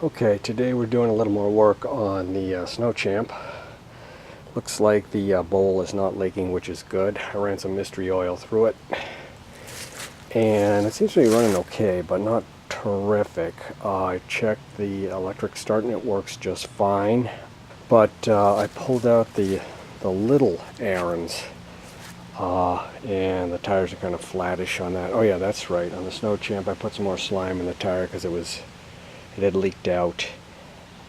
Okay, today we're doing a little more work on the Snow Champ. Looks like the bowl is not leaking, which is good. I ran some mystery oil through it, and it seems to be running okay, but not terrific. I checked the electric start and it works just fine, but I pulled out the little Ariens, and the tires are kind of flattish on that. Oh yeah, that's right. On the Snow Champ, I put some more slime in the tire because it had leaked out.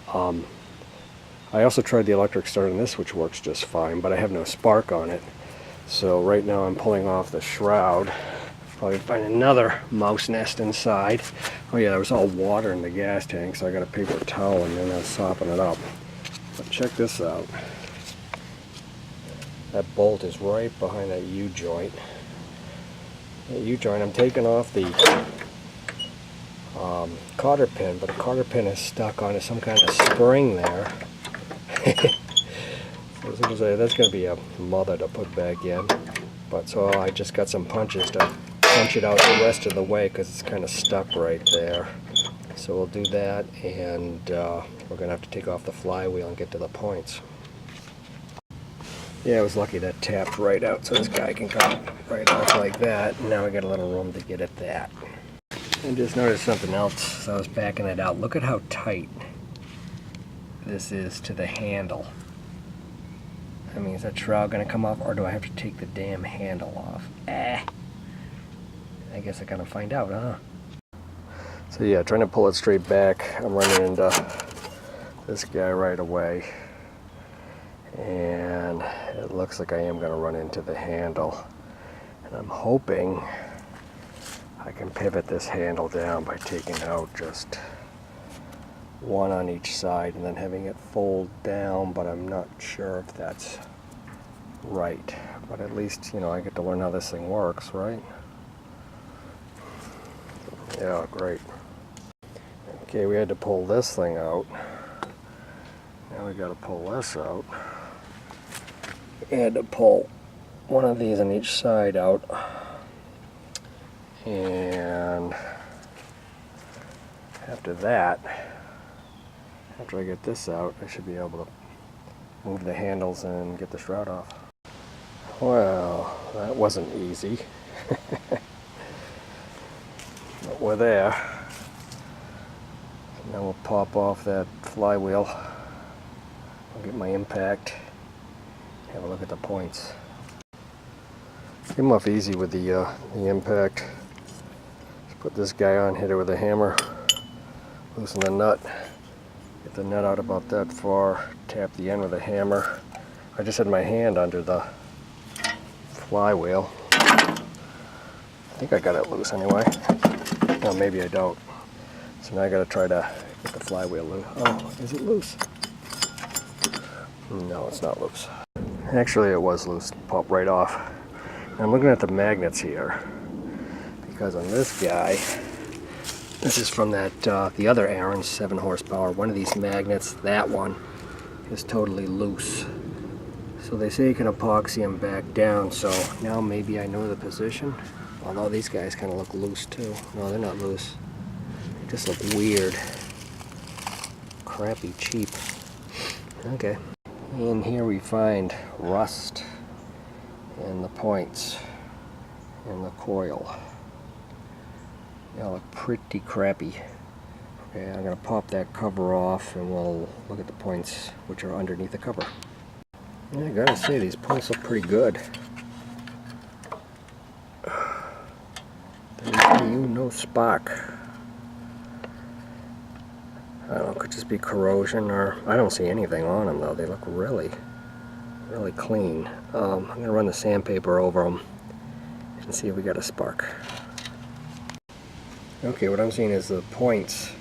I also tried the electric start on this, which works just fine, but I have no spark on it. So right now I'm pulling off the shroud. Probably find another mouse nest inside. Oh yeah, there was all water in the gas tank, so I got a paper towel and then I was sopping it up. But check this out. That bolt is right behind that U-joint. That U-joint, I'm taking off the cotter pin, but the cotter pin is stuck onto some kind of spring there. So that's going to be a mother to put back in. But so I just got some punches to punch it out the rest of the way because it's kind of stuck right there. So we'll do that, and we're going to have to take off the flywheel and get to the points. Yeah, I was lucky that tapped right out, so this guy can come right off like that. And now we got a little room to get at that. And just noticed something else, so I was backing it out. Look at how tight this is to the handle. I mean, is that shroud going to come off, or do I have to take the damn handle off? I guess I gotta find out, huh? So yeah, trying to pull it straight back, I'm running into this guy right away. And it looks like I am going to run into the handle. And I'm hoping I can pivot this handle down by taking out just one on each side and then having it fold down, but I'm not sure if that's right. But at least, you know, I get to learn how this thing works, right? Yeah, great. Okay, we had to pull this thing out. Now we got to pull this out. We had to pull one of these on each side out. And after that, after I get this out, I should be able to move the handles and get the shroud off. Well, that wasn't easy. But we're there. Now we'll pop off that flywheel. I'll get my impact. Have a look at the points. Came off easy with the impact. Just put this guy on, hit it with a hammer, loosen the nut, get the nut out about that far, tap the end with a hammer. I just had my hand under the flywheel. I think I got it loose anyway. No, maybe I don't. So now I gotta try to get the flywheel loose. Oh, is it loose? No, it's not loose. Actually, it was loose. Popped right off. Now I'm looking at the magnets here, because on this guy, this is from that the other Ariens 7 horsepower. One of these magnets, that one, is totally loose. So they say you can epoxy them back down. So now maybe I know the position. Although these guys kind of look loose too. No, they're not loose. They just look weird. Crappy cheap. Okay. And here we find rust in the points in the coil. They all look pretty crappy. Okay, I'm going to pop that cover off and we'll look at the points which are underneath the cover. Yeah, I gotta say, these points look pretty good. No spark. I don't know, it could just be corrosion, or I don't see anything on them though. They look really clean. I'm going to run the sandpaper over them and see if we got a spark. Okay, what I'm seeing is the points.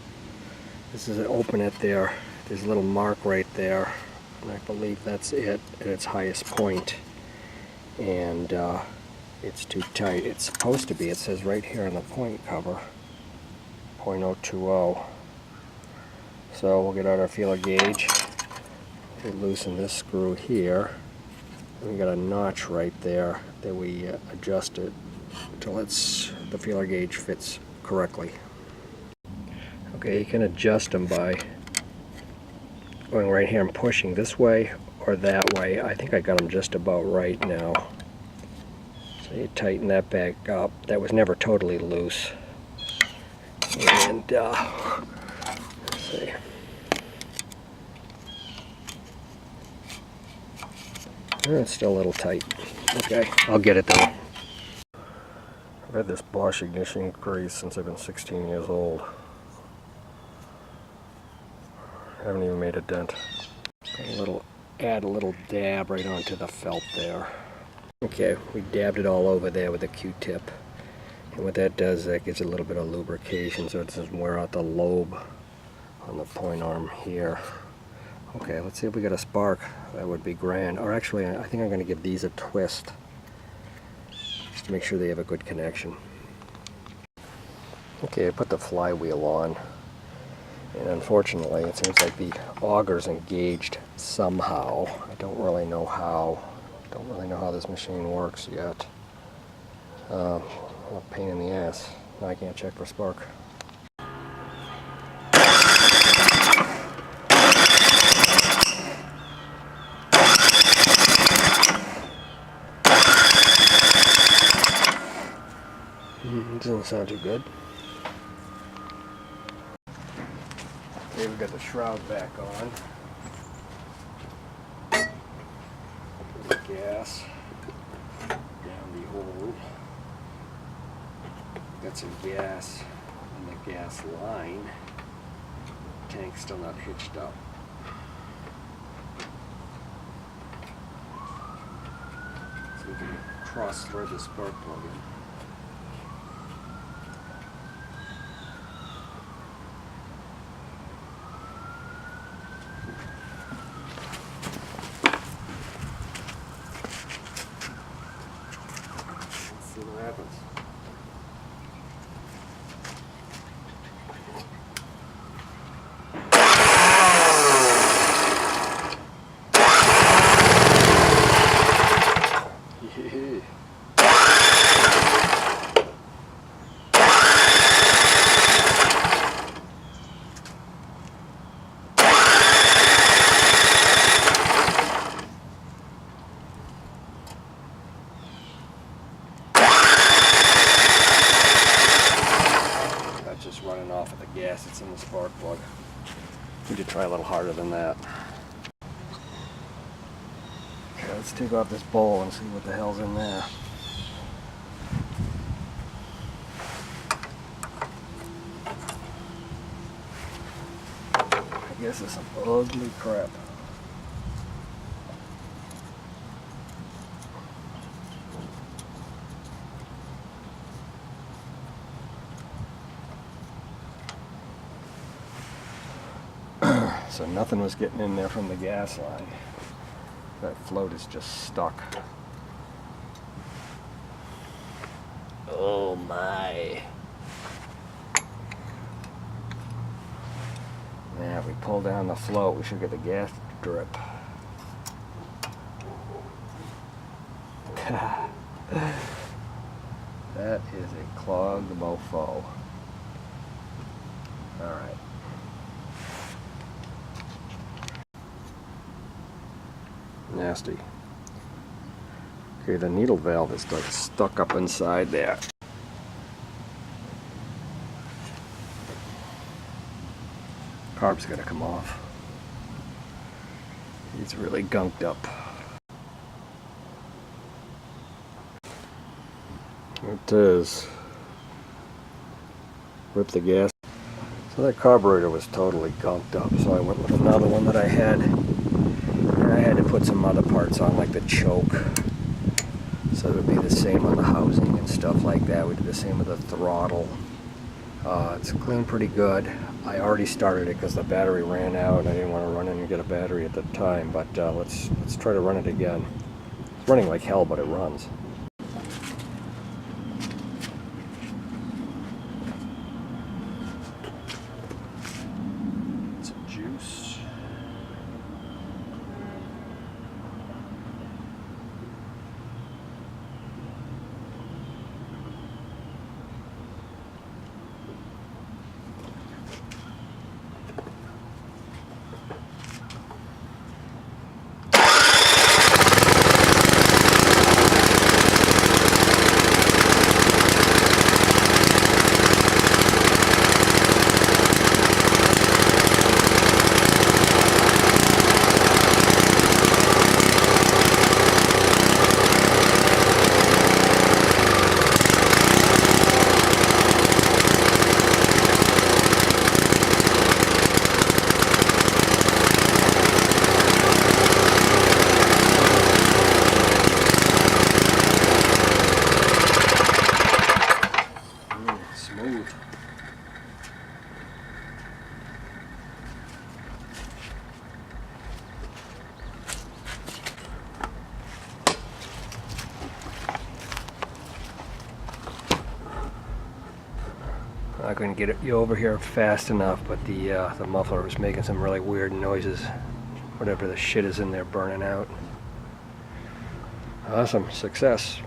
This is an open it there. There's a little mark right there, and I believe that's it at its highest point. And it's too tight. It's supposed to be, it says right here on the point cover, 0.020. So we'll get out our feeler gauge. We loosen this screw here. And we got a notch right there that we adjust it until the feeler gauge fits correctly. Okay, you can adjust them by going right here and pushing this way or that way. I think I got them just about right now. So you tighten that back up. That was never totally loose. And let's see. It's still a little tight. Okay, I'll get it though. I've had this Bosch ignition grease since I've been 16 years old. I haven't even made a dent. Add a little dab right onto the felt there. Okay, we dabbed it all over there with a Q-tip. And what that does, that gives it a little bit of lubrication so it doesn't wear out the lobe on the point arm here. Okay, let's see if we get a spark. That would be grand. Or actually, I think I'm going to give these a twist, just to make sure they have a good connection. Okay, I put the flywheel on, and unfortunately it seems like the auger's engaged somehow. I don't really know how. Don't really know how this machine works yet. What a pain in the ass. Now I can't check for spark. Doesn't sound too good. Okay, we've got the shroud back on. The gas down the hole. Got some gas in the gas line. Tank's still not hitched up. So we can cross-thread the spark plug in. See what happens. Yeah. Just running off of the gas that's in the spark plug. Need to try a little harder than that. Okay, let's take off this bowl and see what the hell's in there. I guess it's some ugly crap. So nothing was getting in there from the gas line. That float is just stuck. Oh my. Now if we pull down the float, we should get the gas drip. That is a clogged mofo. Alright. Nasty. Okay, the needle valve is like stuck up inside there. Carb's gotta come off. He's really gunked up. It is. Rip the gas. So that carburetor was totally gunked up, so I went with another one that I had. And I had to put some other parts on, like the choke, so it would be the same on the housing and stuff like that. We did the same with the throttle. It's cleaned pretty good. I already started it because the battery ran out and I didn't want to run in and get a battery at the time, but let's try to run it again. It's running like hell, but it runs. Some juice. Not going to get you over here fast enough, but the muffler was making some really weird noises. Whatever the shit is in there burning out. Awesome, success.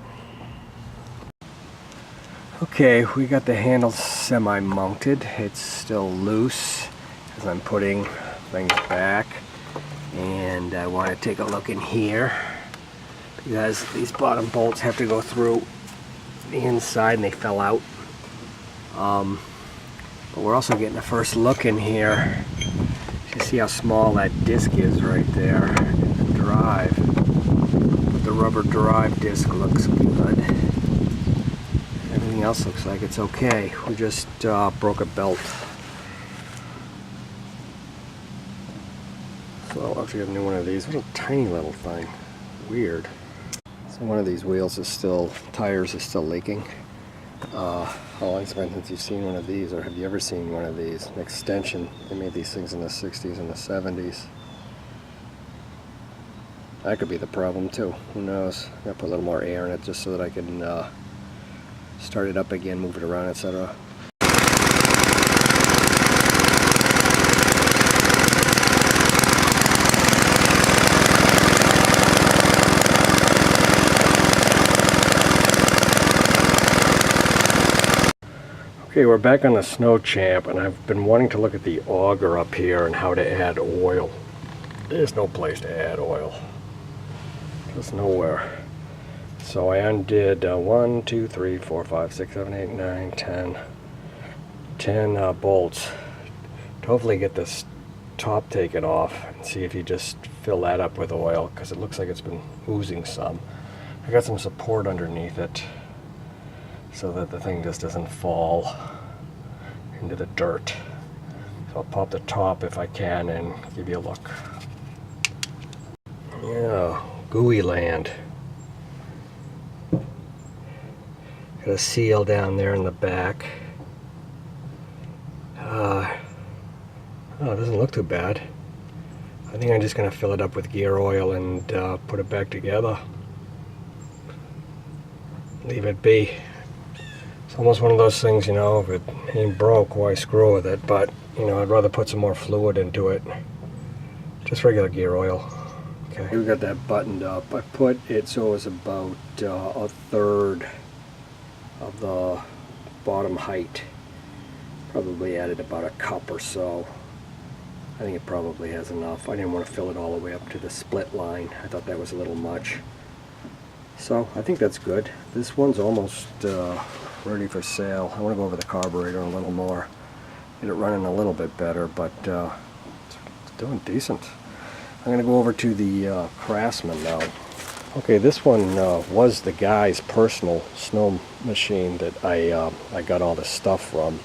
Okay, we got the handle semi-mounted. It's still loose as I'm putting things back. And I want to take a look in here because these bottom bolts have to go through the inside and they fell out. But we're also getting a first look in here. You see how small that disc is right there. The drive. The rubber drive disc looks good. Everything else looks like it's okay. We just broke a belt. So I'll actually have a new one of these. What a tiny little thing. Weird. So one of these wheels is still, tires is still leaking. How long has it been since you've seen one of these, or have you ever seen one of these? An extension. They made these things in the 60s and the 70s. That could be the problem too. Who knows? I'm gonna put a little more air in it just so that I can start it up again, move it around, etc. Okay, we're back on the Snow Champ, and I've been wanting to look at the auger up here and how to add oil. There's no place to add oil. Just nowhere. So I undid 1, 2, 3, 4, 5, 6, 7, 8, 9, 10 bolts to hopefully get this top taken off and see if you just fill that up with oil, because it looks like it's been oozing some. I got some support underneath it so that the thing just doesn't fall into the dirt. So I'll pop the top if I can and give you a look. Yeah, gooey land. Got a seal down there in the back. Oh, it doesn't look too bad. I think I'm just going to fill it up with gear oil and put it back together. Leave it be. It's almost one of those things, you know, if it ain't broke, why screw with it? But, you know, I'd rather put some more fluid into it. Just regular gear oil. Okay, we got that buttoned up. I put it so it was about a third of the bottom height. Probably added about a cup or so. I think it probably has enough. I didn't want to fill it all the way up to the split line. I thought that was a little much. So I think that's good. This one's almost ready for sale. I want to go over the carburetor a little more, get it running a little bit better, but it's doing decent. I'm going to go over to the Craftsman now. Okay, this one was the guy's personal snow machine that I got all the stuff from,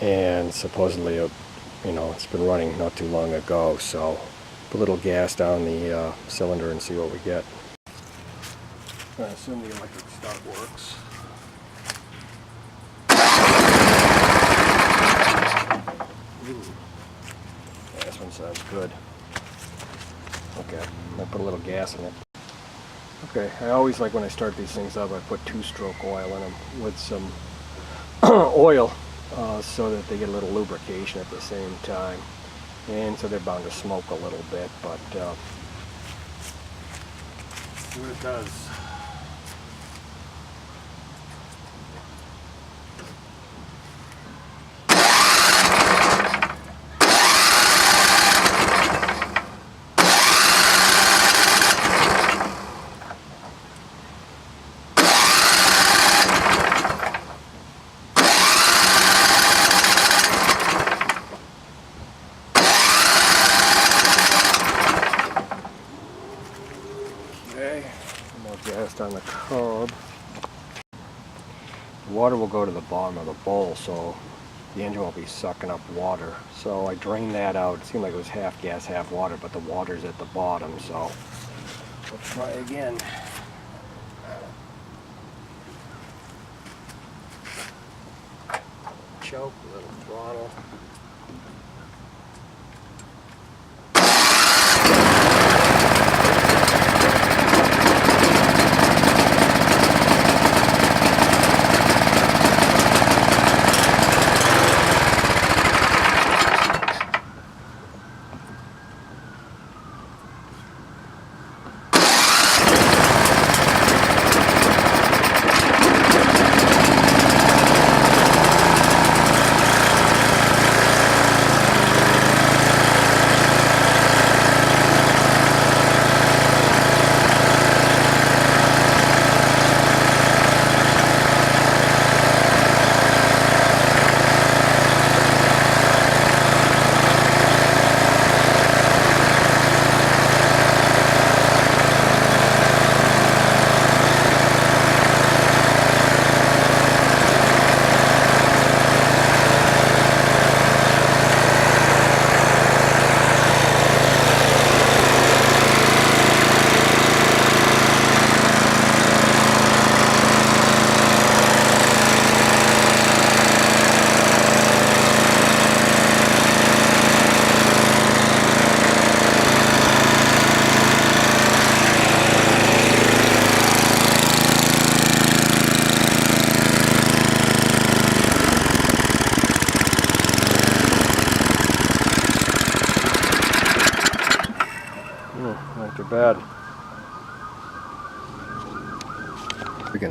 and supposedly you know, it's been running not too long ago, so put a little gas down the cylinder and see what we get. I assume the electric start works. Ooh. Yeah, this one sounds good. Okay, I'll put a little gas in it. Okay, I always like when I start these things up, I put 2-stroke oil in them with some oil so that they get a little lubrication at the same time. And so they're bound to smoke a little bit, but see what it does. On the curb. The water will go to the bottom of the bowl, so the engine will be sucking up water. So I drained that out. It seemed like it was half gas, half water, but the water's at the bottom, so we'll try again. Choke, a little throttle.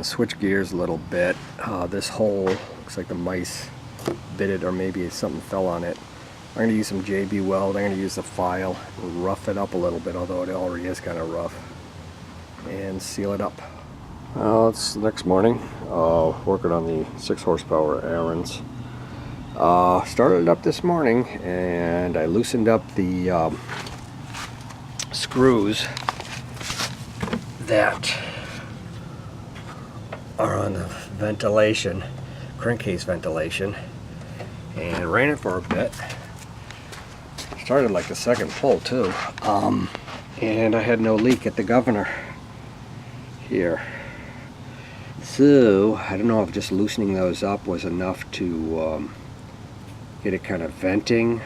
gonna switch gears a little bit. This hole looks like the mice bit it, or maybe something fell on it. I'm gonna use some JB Weld. I'm gonna use the file and rough it up a little bit, although it already is kind of rough, and seal it up. Well, it's the next morning. Working on the 6 horsepower Ariens. Started it up this morning, and I loosened up the screws that are on the ventilation, crankcase ventilation, and ran it for a bit. Started like the second pull too, and I had no leak at the governor here. So I don't know if just loosening those up was enough to get it kind of venting,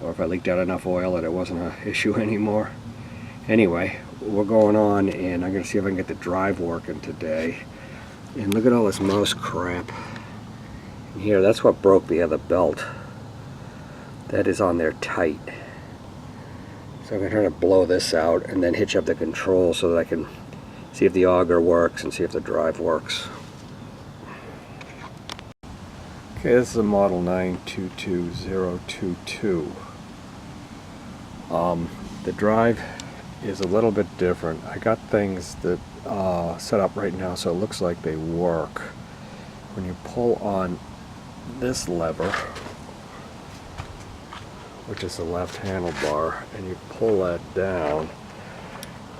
or if I leaked out enough oil that it wasn't an issue anymore. Anyway, we're going on, and I'm going to see if I can get the drive working today. And look at all this mouse crap in here. That's what broke the other belt. That is on there tight. So I'm going to try to blow this out and then hitch up the control so that I can see if the auger works and see if the drive works. Okay, this is a model 922022. The drive is a little bit different. I got things that set up right now so it looks like they work. When you pull on this lever, which is the left handlebar, and you pull that down,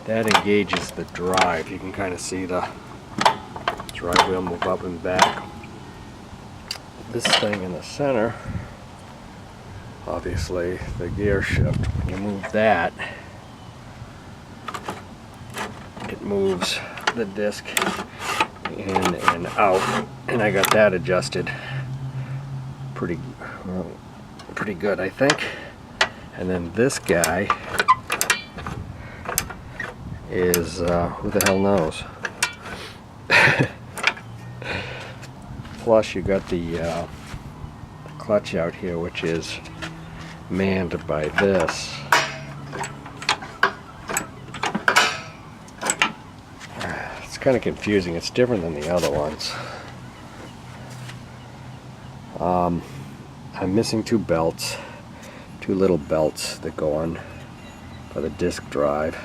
that engages the drive. You can kind of see the drive wheel move up and back. This thing in the center, obviously the gear shift. When you move that, it moves the disc in and out, and I got that adjusted pretty good, I think. And then this guy is who the hell knows. Plus you got the clutch out here, which is manned by this. It's kind of confusing. It's different than the other ones. I'm missing 2 belts, 2 little belts that go on for the disk drive,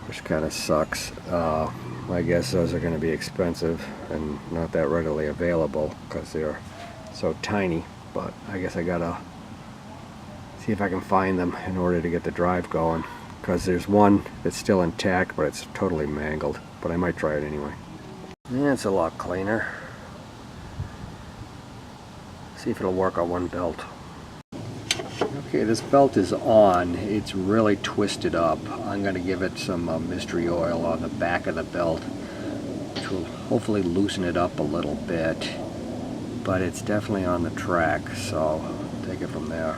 which kind of sucks. I guess those are going to be expensive and not that readily available because they're so tiny, but I guess I gotta see if I can find them in order to get the drive going, because there's one that's still intact but it's totally mangled, but I might try it anyway. Yeah, it's a lot cleaner. See if it'll work on one belt. Okay, this belt is on. It's really twisted up. I'm going to give it some mystery oil on the back of the belt, which will hopefully loosen it up a little bit. But it's definitely on the track, so I'll take it from there.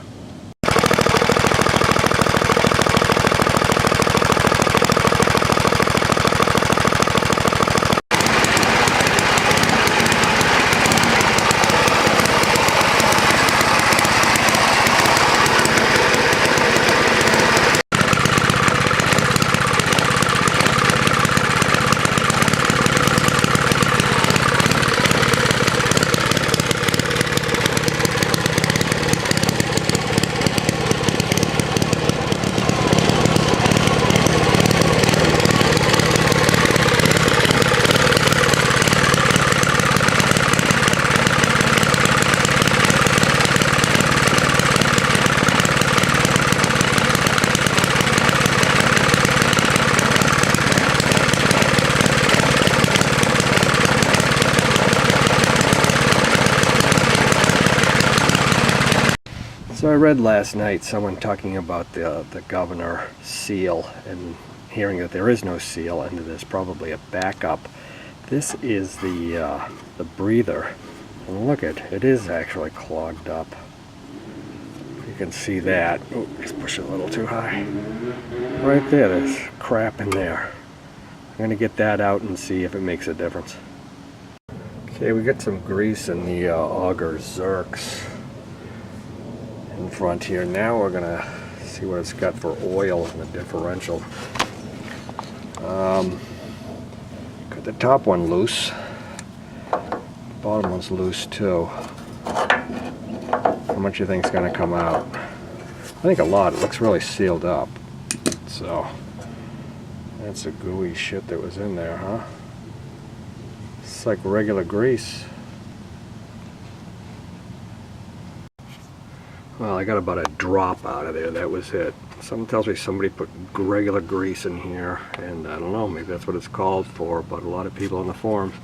So I read last night someone talking about the governor seal and hearing that there is no seal and that there's probably a backup. This is the breather. And look it is actually clogged up. You can see that. Oh, just push it a little too high. Right there, there's crap in there. I'm going to get that out and see if it makes a difference. Okay, we got some grease in the auger Zerks in front here. Now we're gonna see what it's got for oil in the differential. Got the top one loose. The bottom one's loose too. How much do you think's gonna come out? I think a lot. It looks really sealed up. So that's the gooey shit that was in there, huh? It's like regular grease. Well, I got about a drop out of there. That was it. Someone tells me somebody put regular grease in here, and I don't know, maybe that's what it's called for, but a lot of people on the forums,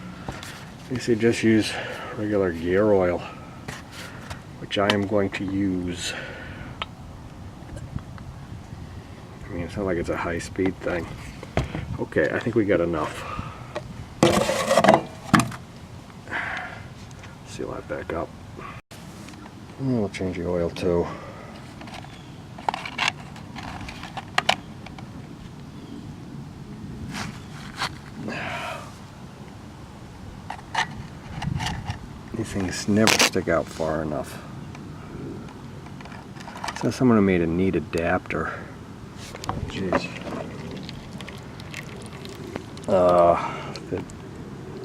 they say just use regular gear oil, which I am going to use. I mean, it's not like it's a high-speed thing. Okay, I think we got enough. Seal that back up. And we'll change the oil too. These things never stick out far enough. So someone who made a neat adapter. Jeez. That,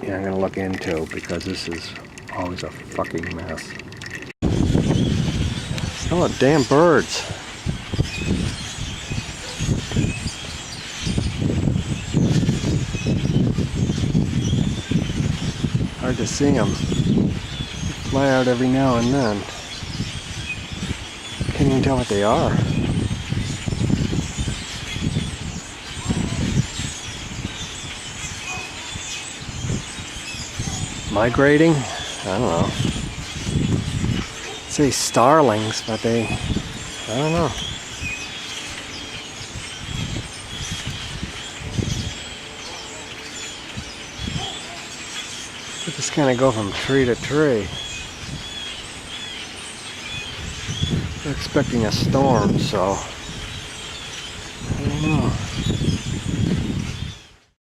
yeah, I'm gonna look into, because this is always a fucking mess. Oh, damn birds. Hard to see them. Fly out every now and then. Can't even tell what they are. Migrating? I don't know. Say starlings, but I don't know. They just kind of go from tree to tree. They're expecting a storm, so I don't know.